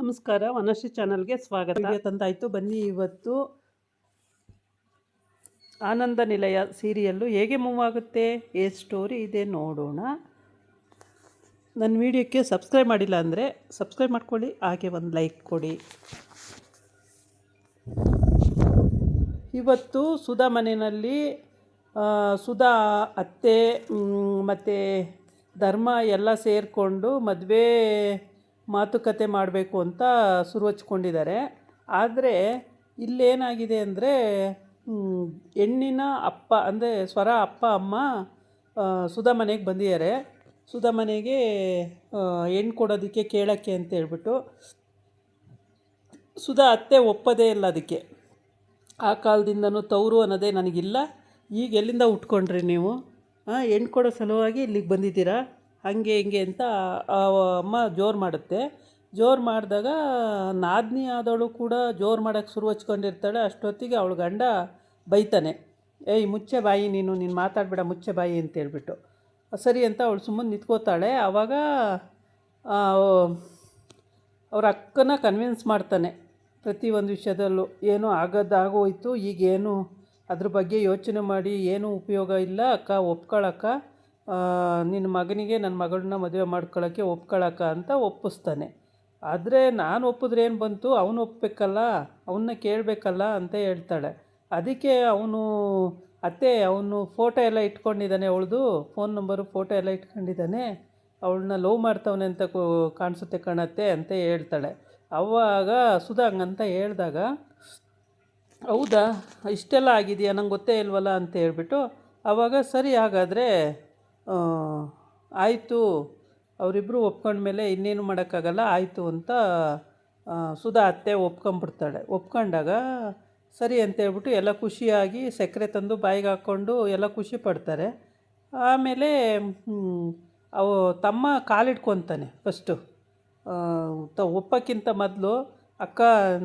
ನಮಸ್ಕಾರ, ವನಶ್ರೀ ಚಾನಲ್ಗೆ ಸ್ವಾಗತ. ವಿಡಿಯೋ ತಂದಾಯಿತು. ಬನ್ನಿ, ಇವತ್ತು ಆನಂದ ನಿಲಯ ಸೀರಿಯಲ್ಲು ಹೇಗೆ ಮೂವ್ ಆಗುತ್ತೆ, ಸ್ಟೋರಿ ಇದೆ ನೋಡೋಣ. ನನ್ನ ವಿಡಿಯೋಕ್ಕೆ ಸಬ್ಸ್ಕ್ರೈಬ್ ಮಾಡಿಲ್ಲ ಅಂದರೆ ಸಬ್ಸ್ಕ್ರೈಬ್ ಮಾಡ್ಕೊಳ್ಳಿ, ಹಾಗೆ ಒಂದು ಲೈಕ್ ಕೊಡಿ. ಇವತ್ತು ಸುಧಾ ಮನೆಯಲ್ಲಿ ಸುಧಾ ಅತ್ತೆ ಮತ್ತು ಧರ್ಮ ಎಲ್ಲ ಸೇರಿಕೊಂಡು ಮದುವೆ ಮಾತುಕತೆ ಮಾಡಬೇಕು ಅಂತ ಶುರು ಹಚ್ಕೊಂಡಿದ್ದಾರೆ. ಆದರೆ ಇಲ್ಲೇನಾಗಿದೆ ಅಂದರೆ ಹೆಣ್ಣಿನ ಅಪ್ಪ ಅಂದರೆ ಸ್ವರ ಅಪ್ಪ ಅಮ್ಮ ಸುಧಾ ಮನೆಗೆ ಬಂದಿದ್ದಾರೆ. ಸುಧಾ ಮನೆಗೆ ಹೆಣ್ಣು ಕೊಡೋದಕ್ಕೆ ಕೇಳೋಕ್ಕೆ ಅಂತ ಹೇಳ್ಬಿಟ್ಟು ಸುಧಾ ಅತ್ತೆ ಒಪ್ಪೋದೇ ಇಲ್ಲ ಅದಕ್ಕೆ. ಆ ಕಾಲದಿಂದನೂ ತವರು ಅನ್ನೋದೇ ನನಗಿಲ್ಲ, ಈಗ ಎಲ್ಲಿಂದ ಉಟ್ಕೊಂಡ್ರಿ ನೀವು? ಹೆಣ್ಣು ಕೊಡೋ ಸಲುವಾಗಿ ಇಲ್ಲಿಗೆ ಬಂದಿದ್ದೀರಾ, ಹಾಗೆ ಹಿಂಗೆ ಅಂತ ಅಮ್ಮ ಜೋರು ಮಾಡುತ್ತೆ. ಜೋರು ಮಾಡಿದಾಗ ನಾದಿನಿ ಆದವಳು ಕೂಡ ಜೋರು ಮಾಡೋಕ್ಕೆ ಶುರು ಹಚ್ಕೊಂಡಿರ್ತಾಳೆ. ಅಷ್ಟೊತ್ತಿಗೆ ಅವಳು ಗಂಡ ಬೈತಾನೆ, ಏಯ್ ಮುಚ್ಚೆ ಬಾಯಿ, ನೀನು ಮಾತಾಡಬೇಡ, ಮುಚ್ಚೆ ಬಾಯಿ ಅಂತೇಳ್ಬಿಟ್ಟು. ಸರಿ ಅಂತ ಅವಳು ಸುಮ್ಮನೆ ನಿಂತ್ಕೋತಾಳೆ. ಆವಾಗ ಅವ್ರ ಅಕ್ಕನ ಕನ್ವಿನ್ಸ್ ಮಾಡ್ತಾನೆ ಪ್ರತಿಯೊಂದು ವಿಷಯದಲ್ಲೂ. ಏನೋ ಆಗೋದಾಗೋಯ್ತು, ಈಗೇನು ಅದ್ರ ಬಗ್ಗೆ ಯೋಚನೆ ಮಾಡಿ ಏನೂ ಉಪಯೋಗ ಇಲ್ಲ ಅಕ್ಕ, ಒಪ್ಕೊಳ್ಳಕ್ಕ, ನಿನ್ನ ಮಗನಿಗೆ ನನ್ನ ಮಗಳನ್ನ ಮದುವೆ ಮಾಡ್ಕೊಳ್ಳೋಕ್ಕೆ ಒಪ್ಕೊಳ್ಳಕ್ಕ ಅಂತ ಒಪ್ಪಿಸ್ತಾನೆ. ಆದರೆ ನಾನು ಒಪ್ಪಿದ್ರೆ ಏನು ಬಂತು, ಅವನು ಒಪ್ಪಬೇಕಲ್ಲ, ಅವನ್ನ ಕೇಳಬೇಕಲ್ಲ ಅಂತ ಹೇಳ್ತಾಳೆ. ಅದಕ್ಕೆ ಅತ್ತೆ ಅವನು ಫೋಟೋ ಎಲ್ಲ ಇಟ್ಕೊಂಡಿದ್ದಾನೆ, ಅವಳದು ಫೋನ್ ನಂಬರು ಫೋಟೋ ಎಲ್ಲ ಇಟ್ಕೊಂಡಿದ್ದಾನೆ, ಅವಳನ್ನ ಲವ್ ಮಾಡ್ತವನೆ ಅಂತ ಕಾಣಿಸುತ್ತೆ ಕಾಣತ್ತೆ ಅಂತ ಹೇಳ್ತಾಳೆ. ಅವಾಗ ಸುಧಾ ಹಂಗಂತ ಹೇಳಿದಾಗ, ಹೌದಾ ಇಷ್ಟೆಲ್ಲ ಆಗಿದೆಯಾ, ನಂಗೆ ಗೊತ್ತೇ ಇಲ್ವಲ್ಲ ಅಂತ ಹೇಳ್ಬಿಟ್ಟು, ಆವಾಗ ಸರಿ ಹಾಗಾದರೆ ಆಯಿತು, ಅವರಿಬ್ಬರು ಒಪ್ಕೊಂಡ್ಮೇಲೆ ಇನ್ನೇನು ಮಾಡೋಕ್ಕಾಗಲ್ಲ, ಆಯಿತು ಅಂತ ಸುಧಾ ಅತ್ತೆ ಒಪ್ಕೊಂಬಿಡ್ತಾಳೆ. ಒಪ್ಕೊಂಡಾಗ ಸರಿ ಅಂತೇಳ್ಬಿಟ್ಟು ಎಲ್ಲ ಖುಷಿಯಾಗಿ ಸಕ್ಕರೆ ತಂದು ಬಾಯಿಗೆ ಹಾಕ್ಕೊಂಡು ಎಲ್ಲ ಖುಷಿ ಪಡ್ತಾರೆ. ಆಮೇಲೆ ತಮ್ಮ ಕಾಲಿಡ್ಕೊತಾನೆ ಫಸ್ಟು. ಒಪ್ಪಕ್ಕಿಂತ ಮೊದಲು, ಅಕ್ಕ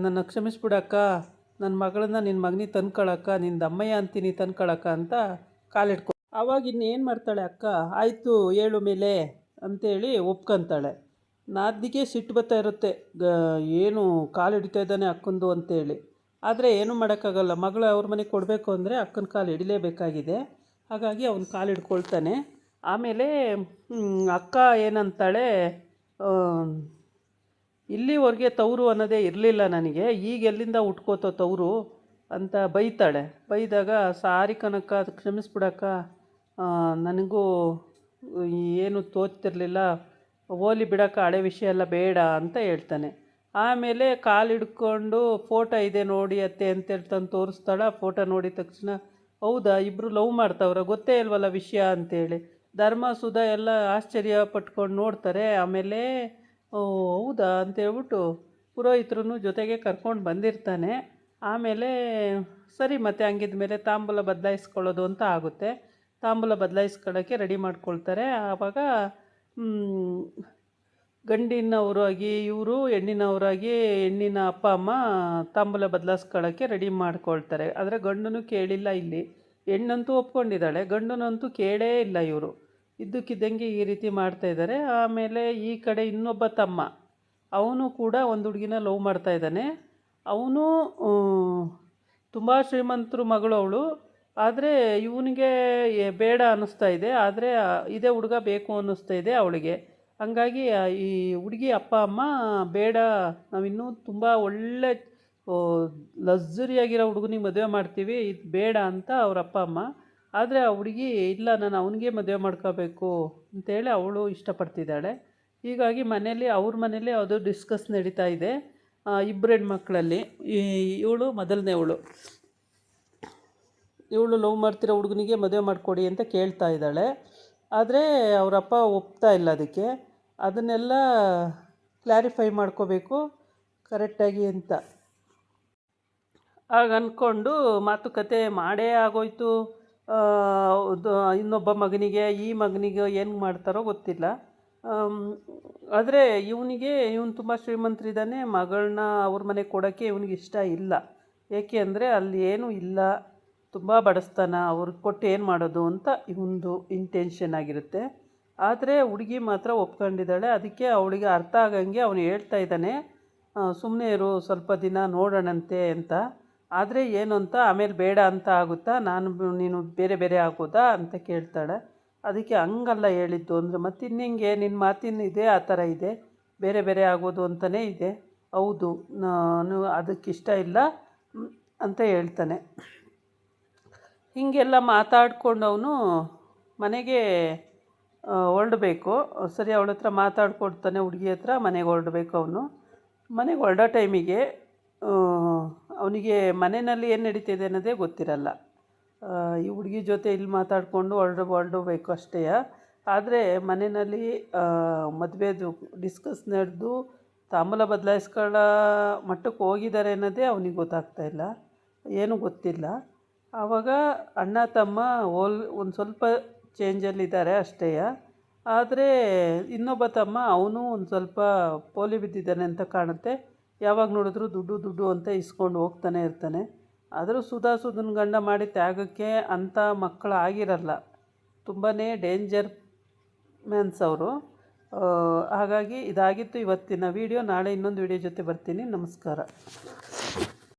ನನ್ನ ಕ್ಷಮಿಸ್ಬಿಡಕ್ಕ, ನನ್ನ ಮಗಳನ್ನ ನಿನ್ನ ಮಗನಿಗೆ ತಂದ್ಕೊಳಕ್ಕ, ನಿನ್ನ ಅಮ್ಮಯ್ಯ ಅಂತೀನಿ ತಂದ್ಕೊಳಕ್ಕ ಅಂತ ಕಾಲಿಡ್ಕೊ. ಆವಾಗ ಇನ್ನೇನು ಮಾಡ್ತಾಳೆ ಅಕ್ಕ, ಆಯಿತು ಹೇಳು ಮೇಲೆ ಅಂಥೇಳಿ ಒಪ್ಕೊಂತಾಳೆ. ನಾದಿನಿಗೆ ಸಿಟ್ಟು ಬರ್ತಾ ಇರುತ್ತೆ, ಏನು ಕಾಲು ಹಿಡಿತಾ ಇದ್ದಾನೆ ಅಕ್ಕಂದು ಅಂತೇಳಿ. ಆದರೆ ಏನೂ ಮಾಡೋಕ್ಕಾಗಲ್ಲ, ಮಗಳು ಅವ್ರ ಮನೆಗೆ ಕೊಡಬೇಕು ಅಂದರೆ ಅಕ್ಕನ ಕಾಲು ಹಿಡಿಲೇಬೇಕಾಗಿದೆ. ಹಾಗಾಗಿ ಅವನ ಕಾಲು ಹಿಡ್ಕೊಳ್ತಾನೆ. ಆಮೇಲೆ ಅಕ್ಕ ಏನಂತಾಳೆ, ಇಲ್ಲಿವರೆಗೆ ತವರು ಅನ್ನೋದೇ ಇರಲಿಲ್ಲ ನನಗೆ, ಈಗ ಎಲ್ಲಿಂದ ಉಟ್ಕೋತೋ ತವರು ಅಂತ ಬೈತಾಳೆ. ಬೈದಾಗ, ಸಾರಿ ಕನಕ, ಕ್ಷಮಿಸ್ಬಿಡಕ್ಕ, ನನಗೂ ಏನು ತೋಚ್ತಿರಲಿಲ್ಲ, ಹೋಲಿ ಬಿಡಕ್ಕ, ಹಳೆ ವಿಷಯ ಎಲ್ಲ ಬೇಡ ಅಂತ ಹೇಳ್ತಾನೆ. ಆಮೇಲೆ ಕಾಲು ಹಿಡ್ಕೊಂಡು ಫೋಟೋ ಇದೆ ನೋಡಿ ಅತ್ತೆ ಅಂತೇಳಿ ತಂದು ತೋರಿಸ್ತಾಳೆ. ಆ ಫೋಟೋ ನೋಡಿದ ತಕ್ಷಣ, ಹೌದಾ ಇಬ್ಬರು ಲವ್ ಮಾಡ್ತಾವ್ರ, ಗೊತ್ತೇ ಇಲ್ವಲ್ಲ ವಿಷಯ ಅಂತೇಳಿ ಧರ್ಮ ಸುಧಾ ಎಲ್ಲ ಆಶ್ಚರ್ಯ ಪಟ್ಕೊಂಡು ನೋಡ್ತಾರೆ. ಆಮೇಲೆ ಹೌದಾ ಅಂತೇಳ್ಬಿಟ್ಟು ಪುರೋಹಿತರನ್ನು ಜೊತೆಗೆ ಕರ್ಕೊಂಡು ಬಂದಿರ್ತಾನೆ. ಆಮೇಲೆ ಸರಿ ಮತ್ತೆ ಹಂಗಿದ ಮೇಲೆ ತಾಂಬೂಲ ಬದಲಾಯಿಸ್ಕೊಳ್ಳೋದು ಅಂತ ಆಗುತ್ತೆ. ತಾಂಬೂಲ ಬದಲಾಯಿಸ್ಕೊಳ್ಳೋಕ್ಕೆ ರೆಡಿ ಮಾಡ್ಕೊಳ್ತಾರೆ. ಆವಾಗ ಗಂಡಿನವರಾಗಿ ಇವರು, ಹೆಣ್ಣಿನವರಾಗಿ ಹೆಣ್ಣಿನ ಅಪ್ಪ ಅಮ್ಮ ತಾಂಬೂಲ ಬದಲಾಯಿಸ್ಕೊಳ್ಳೋಕ್ಕೆ ರೆಡಿ ಮಾಡ್ಕೊಳ್ತಾರೆ. ಆದರೆ ಗಂಡನೂ ಕೇಳಿಲ್ಲ ಇಲ್ಲಿ. ಹೆಣ್ಣಂತೂ ಒಪ್ಕೊಂಡಿದ್ದಾಳೆ, ಗಂಡನಂತೂ ಕೇಳೇ ಇಲ್ಲ. ಇವರು ಇದ್ದಕ್ಕಿದ್ದಂಗೆ ಈ ರೀತಿ ಮಾಡ್ತಾಯಿದ್ದಾರೆ. ಆಮೇಲೆ ಈ ಕಡೆ ಇನ್ನೊಬ್ಬ ತಮ್ಮ, ಅವನು ಕೂಡ ಒಂದು ಹುಡುಗಿನ ಲವ್ ಮಾಡ್ತಾಯಿದ್ದಾನೆ. ಅವನು ತುಂಬ ಶ್ರೀಮಂತರು ಮಗಳು ಅವಳು. ಆದರೆ ಇವನಿಗೆ ಬೇಡ ಅನ್ನಿಸ್ತಾ ಇದೆ, ಆದರೆ ಇದೇ ಹುಡುಗ ಬೇಕು ಅನ್ನಿಸ್ತಾ ಇದೆ ಅವಳಿಗೆ. ಹಂಗಾಗಿ ಈ ಹುಡುಗಿ ಅಪ್ಪ ಅಮ್ಮ ಬೇಡ, ನಾವಿನ್ನೂ ತುಂಬ ಒಳ್ಳೆ ಲಕ್ಸುರಿಯಾಗಿರೋ ಹುಡುಗನಿಗೆ ಮದುವೆ ಮಾಡ್ತೀವಿ, ಇದು ಬೇಡ ಅಂತ ಅವ್ರ ಅಪ್ಪ ಅಮ್ಮ. ಆದರೆ ಆ ಹುಡುಗಿ ಇಲ್ಲ, ನಾನು ಅವನಿಗೆ ಮದುವೆ ಮಾಡ್ಕೋಬೇಕು ಅಂತೇಳಿ ಅವಳು ಇಷ್ಟಪಡ್ತಿದ್ದಾಳೆ. ಹೀಗಾಗಿ ಅವ್ರ ಮನೇಲಿ ಅದು ಡಿಸ್ಕಸ್ ನಡೀತಾ ಇದೆ ಇಬ್ಬರು ಹೆಣ್ಮಕ್ಳಲ್ಲಿ. ಇವಳು ಮೊದಲನೇವಳು, ಇವಳು ಲವ್ ಮಾಡ್ತಿರೋ ಹುಡುಗನಿಗೆ ಮದುವೆ ಮಾಡಿಕೊಡಿ ಅಂತ ಕೇಳ್ತಾ ಇದ್ದಾಳೆ. ಆದರೆ ಅವರಪ್ಪ ಒಪ್ತಾ ಇಲ್ಲ ಅದಕ್ಕೆ. ಅದನ್ನೆಲ್ಲ ಕ್ಲಾರಿಫೈ ಮಾಡ್ಕೋಬೇಕು ಕರೆಕ್ಟಾಗಿ ಅಂತ ಆಗ ಅಂದ್ಕೊಂಡು ಮಾತುಕತೆ ಮಾಡೇ ಆಗೋಯ್ತು. ಇನ್ನೊಬ್ಬ ಮಗನಿಗೆ, ಈ ಮಗನಿಗೆ ಏನು ಮಾಡ್ತಾರೋ ಗೊತ್ತಿಲ್ಲ. ಆದರೆ ಇವನು ತುಂಬ ಶ್ರೀಮಂತರಿದ್ದಾನೆ, ಮಗಳನ್ನ ಅವ್ರ ಮನೆಗೆ ಕೊಡೋಕ್ಕೆ ಇವನಿಗೆ ಇಷ್ಟ ಇಲ್ಲ. ಏಕೆ ಅಂದರೆ ಅಲ್ಲಿ ಏನೂ ಇಲ್ಲ, ತುಂಬ ಬಡಸ್ತಾನ, ಅವ್ರಿಗೆ ಕೊಟ್ಟು ಏನು ಮಾಡೋದು ಅಂತ ಇವನದು ಇಂಟೆನ್ಷನ್ ಆಗಿರುತ್ತೆ. ಆದರೆ ಹುಡುಗಿ ಮಾತ್ರ ಒಪ್ಕೊಂಡಿದ್ದಾಳೆ. ಅದಕ್ಕೆ ಅವಳಿಗೆ ಅರ್ಥ ಆಗಂಗೆ ಅವನು ಹೇಳ್ತಾ ಇದ್ದಾನೆ, ಸುಮ್ಮನೆ ಇರು ಸ್ವಲ್ಪ ದಿನ ನೋಡೋಣಂತೆ ಅಂತ. ಆದರೆ ಏನು ಅಂತ ಆಮೇಲೆ ಬೇಡ ಅಂತ ಆಗುತ್ತಾ, ನೀನು ಬೇರೆ ಬೇರೆ ಆಗೋದಾ ಅಂತ ಕೇಳ್ತಾಳೆ. ಅದಕ್ಕೆ ಹಂಗಲ್ಲ ಹೇಳಿದ್ದು ಅಂದರೆ, ಮತ್ತು ಇನ್ನಿಂಗೆ ನಿನ್ನ ಮಾತಿನ ಇದೆ ಆ ಥರ ಇದೆ, ಬೇರೆ ಬೇರೆ ಆಗೋದು ಅಂತಲೇ ಇದೆ. ಹೌದು, ನಾನು ಅದಕ್ಕಿಷ್ಟ ಇಲ್ಲ ಅಂತ ಹೇಳ್ತಾನೆ. ಹೀಗೆಲ್ಲ ಮಾತಾಡ್ಕೊಂಡು ಅವನು ಮನೆಗೆ ಹೊರಡಬೇಕು. ಸರಿ, ಅವಳ ಹತ್ರ ಮಾತಾಡ್ಕೊಡ್ತಾನೆ, ಹುಡುಗಿ ಹತ್ರ ಮನೆಗೆ ಹೊರಡಬೇಕು ಅವನು. ಮನೆಗೆ ಹೊರಡೋ ಟೈಮಿಗೆ ಅವನಿಗೆ ಮನೆಯಲ್ಲಿ ಏನು ನಡೀತಿದೆ ಅನ್ನೋದೇ ಗೊತ್ತಿರಲ್ಲ. ಈ ಹುಡುಗಿ ಜೊತೆ ಇಲ್ಲಿ ಮಾತಾಡಿಕೊಂಡು ಹೊರಡಬೇಕು ಅಷ್ಟೇ. ಆದರೆ ಮನೆಯಲ್ಲಿ ಮದುವೆದು ಡಿಸ್ಕಸ್ ನಡೆದು ತಾಂಬೂಲ ಬದಲಾಯಿಸ್ಕೊಳ್ಳೋ ಮಟ್ಟಕ್ಕೆ ಹೋಗಿದ್ದಾರೆ ಅನ್ನೋದೇ ಅವನಿಗೆ ಗೊತ್ತಾಗ್ತಾಯಿಲ್ಲ, ಏನೂ ಗೊತ್ತಿಲ್ಲ. ಆವಾಗ ಅಣ್ಣ ತಮ್ಮ ಒಂದು ಸ್ವಲ್ಪ ಚೇಂಜಲ್ಲಿದ್ದಾರೆ ಅಷ್ಟೇ. ಆದರೆ ಇನ್ನೊಬ್ಬ ತಮ್ಮ ಅವನು ಒಂದು ಸ್ವಲ್ಪ ಪೋಲಿ ಬಿದ್ದಿದ್ದಾನೆ ಅಂತ ಕಾಣುತ್ತೆ. ಯಾವಾಗ ನೋಡಿದ್ರೂ ದುಡ್ಡು ದುಡ್ಡು ಅಂತ ಇಸ್ಕೊಂಡು ಹೋಗ್ತಾನೆ ಇರ್ತಾನೆ. ಆದರೂ ಸುಧನ್ ಗಂಡ ಮಾಡಿ ತ್ಯಾಗಕ್ಕೆ ಅಂಥ ಮಕ್ಕಳು ಆಗಿರಲ್ಲ, ತುಂಬಾ ಡೇಂಜರ್ ಮ್ಯಾನ್ಸ್ ಅವರು. ಹಾಗಾಗಿ ಇದಾಗಿತ್ತು ಇವತ್ತಿನ ವೀಡಿಯೋ. ನಾಳೆ ಇನ್ನೊಂದು ವೀಡಿಯೋ ಜೊತೆ ಬರ್ತೀನಿ. ನಮಸ್ಕಾರ.